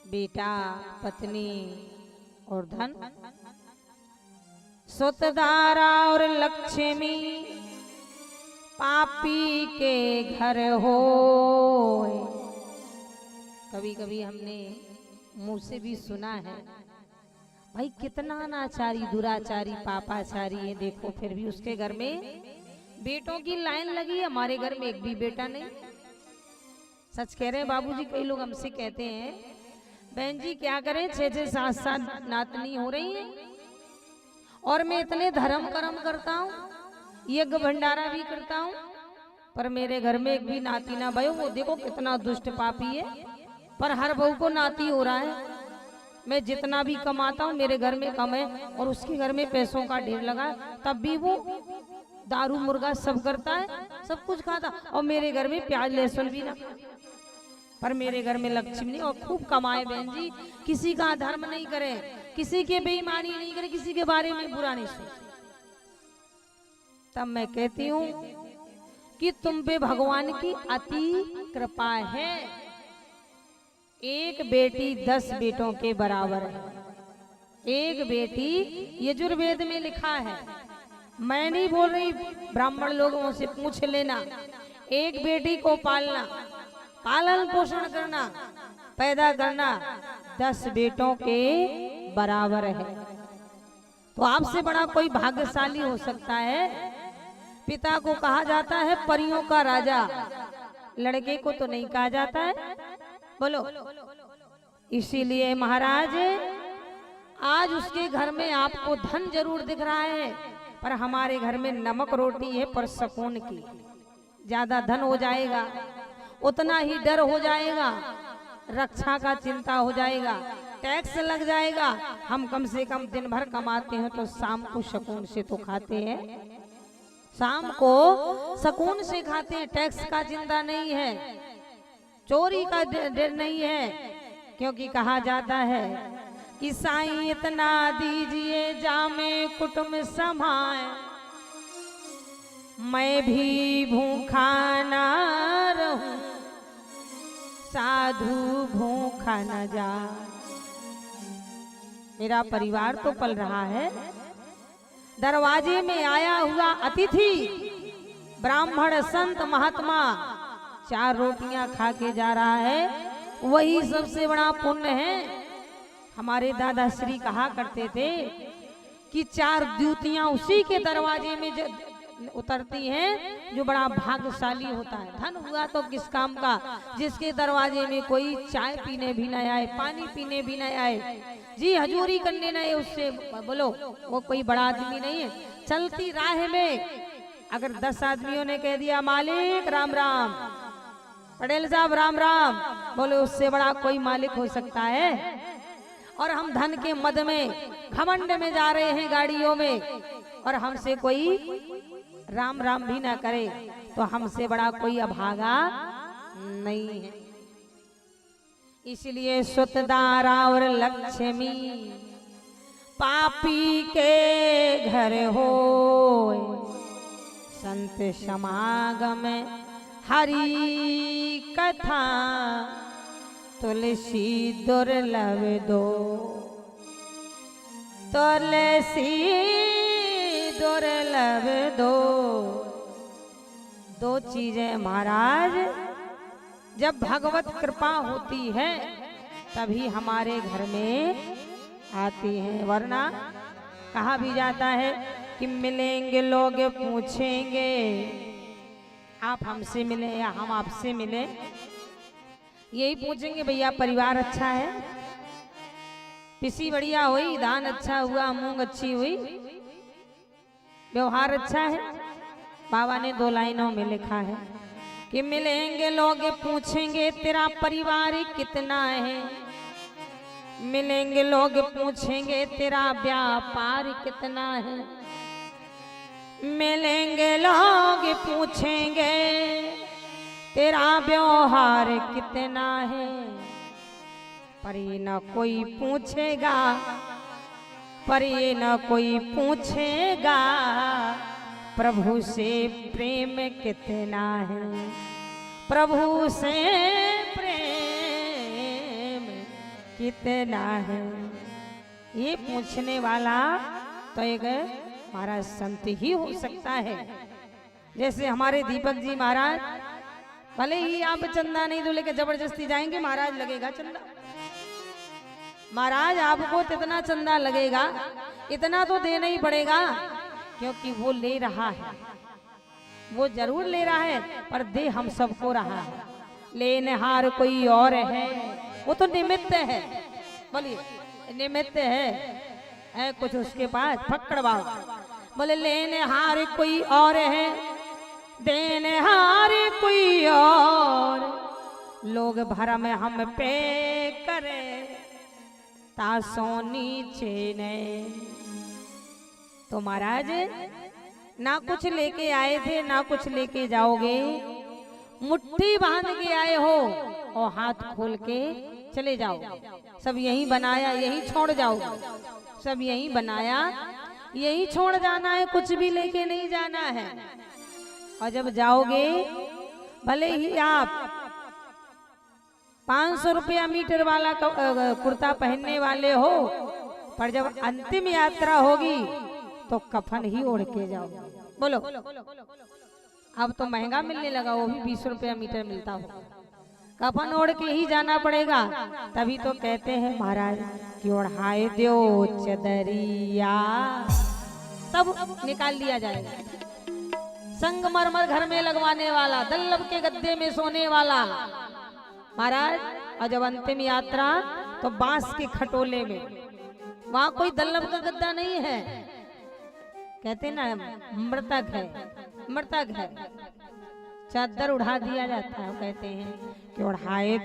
बेटा, पत्नी और धन, सुतदारा और लक्ष्मी पापी के घर हो। कभी कभी हमने मुंह से भी सुना है, भाई कितना नाचारी, दुराचारी, पापाचारी है, देखो फिर भी उसके घर में बेटों की लाइन लगी है, हमारे घर में एक भी बेटा नहीं। सच कह रहे हैं बाबूजी, कई लोग हमसे कहते हैं बहन जी क्या करें, 6-6 7-7 नातनी हो रही हैं और मैं इतने धर्म कर्म करता हूँ, यज्ञ भंडारा भी करता हूँ, पर मेरे घर में एक भी नाती ना भयो। वो देखो कितना दुष्ट पापी है, पर हर बहू को नाती हो रहा है। मैं जितना भी कमाता हूँ मेरे घर में कम है और उसके घर में पैसों का ढेर लगा, तब भी वो दारू मुर्गा सब करता है, सब कुछ खाता, और मेरे घर में प्याज लहसुन भी ना। पर मेरे घर में लक्ष्मी नहीं, और खूब कमाए बहन जी, किसी का धर्म नहीं करे, किसी के बेईमानी नहीं करे, किसी के बारे में बुरा नहीं सोचे। तब मैं कहती हूँ कि तुम पे भगवान की अति कृपा है। एक बेटी 10 बेटों के बराबर है। एक बेटी यजुर्वेद में लिखा है, मैं नहीं बोल रही, ब्राह्मण लोगों से पूछ लेना। एक बेटी को पालना, पालन पोषण करना, पैदा करना 10 बेटों के बराबर है। तो आपसे बड़ा कोई भाग्यशाली हो सकता है। पिता को कहा जाता है परियों का राजा, लड़के को तो नहीं कहा जाता है, बोलो। इसीलिए महाराज आज उसके घर में आपको धन जरूर दिख रहा है, पर हमारे घर में नमक रोटी है पर सुकून की। ज्यादा धन हो जाएगा उतना ही डर हो जाएगा, रक्षा का चिंता हो जाएगा, टैक्स लग जाएगा। हम कम से कम दिन भर कमाते हैं तो शाम को सुकून से तो खाते हैं, शाम को सुकून से खाते हैं, टैक्स का चिंता नहीं है, चोरी का डर नहीं है। क्योंकि कहा जाता है कि साईं इतना दीजिए जामे कुटुंब समाए, मैं भी भूखा ना रहूं, साधु भूखा न जा। मेरा परिवार तो पल रहा है, दरवाजे में आया हुआ अतिथि ब्राह्मण संत महात्मा 4 रोटियां खा के जा रहा है, वही सबसे बड़ा पुण्य है। हमारे दादा श्री कहा करते थे कि 4 द्युतियां उसी के दरवाजे में उतरती हैं जो बड़ा भाग्यशाली होता है। धन हुआ तो किस काम का, जिसके दरवाजे में कोई चाय पीने भी न आए, पानी पीने भी न आए, जी हजूरी करने न आए, उससे बोलो वो कोई बड़ा आदमी नहीं है। चलती राह में अगर 10 आदमियों ने कह दिया मालिक राम राम, पटेल साहब राम राम, बोले उससे बड़ा कोई मालिक हो सकता है। और हम धन के मद में घमंड में जा रहे हैं गाड़ियों में, और हमसे कोई राम राम भी ना करे तो हमसे बड़ा कोई अभागा नहीं है। इसलिए सुतदारा और लक्ष्मी पापी के घर हो, संत समागम हरि कथा तुलसी दुर्लभ दो, तुलसी दुर्लभ दो चीजें महाराज जब भगवत कृपा होती है तभी हमारे घर में आती हैं, वरना कहा भी जाता है कि मिलेंगे लोग पूछेंगे आप हमसे मिले या हम आपसे मिले, यही पूछेंगे भैया परिवार अच्छा है, पिसी बढ़िया हुई, दान अच्छा हुआ, मूंग अच्छी हुई, व्यवहार अच्छा है। बाबा ने 2 लाइनों में लिखा है कि मिलेंगे लोग पूछेंगे तेरा परिवार कितना है, मिलेंगे लोग पूछेंगे तेरा व्यापार कितना है, मिलेंगे लोग पूछेंगे तेरा व्यवहार कितना है, पर ये न कोई पूछेगा, पर ये न कोई पूछेगा प्रभु से प्रेम कितना है, प्रभु से प्रेम कितना है। ये पूछने वाला तो एक महाराज संत ही हो सकता है। जैसे हमारे दीपक जी महाराज, भले ही आप चंदा नहीं दो लेके जबरदस्ती जाएंगे, महाराज लगेगा चंदा। महाराज आपको कितना चंदा लगेगा, इतना तो देना ही पड़ेगा, क्योंकि वो ले रहा है, वो जरूर ले रहा है, पर दे हम सबको रहा है। लेनहार कोई और है, वो तो निमित्त है। बोलिए निमित्त है कुछ उसके पास, पकड़वाओ। बोले लेनहार कोई और है, देनहार कोई और। लोग भरम हम पे करे, तासों नीचे ने। तो महाराज ना कुछ लेके आए थे, ना कुछ लेके जाओगे। मुट्ठी बांध के आए हो और हाथ खोल के चले जाओ। सब यही बनाया, यही छोड़ जाओ। सब यही बनाया, यही छोड़ जाना है, कुछ भी लेके नहीं जाना है। और जब जाओगे, भले ही आप 500 रुपया मीटर वाला कुर्ता पहनने वाले हो, पर जब अंतिम यात्रा होगी तो कफन ही ओढ़ के जाओ। बोलो, अब तो महंगा मिलने लगा, वो भी 20 रुपया मीटर मिलता हो। कफन ओढ़ के ही जाना पड़ेगा। तभी तो कहते हैं महाराज कि ओढ़ाए दो चदरिया, सब निकाल लिया जाएगा। संगमरमर घर में लगवाने वाला, दल्लभ के गद्दे में सोने वाला महाराज। और जब अंतिम यात्रा तो बांस के खटोले में, वहां कोई दल्लभ का गद्दा नहीं है। कहते ना मृतक है, मृतक है, चादर उड़ा दिया जाता है। कहते हैं कि उड़ाए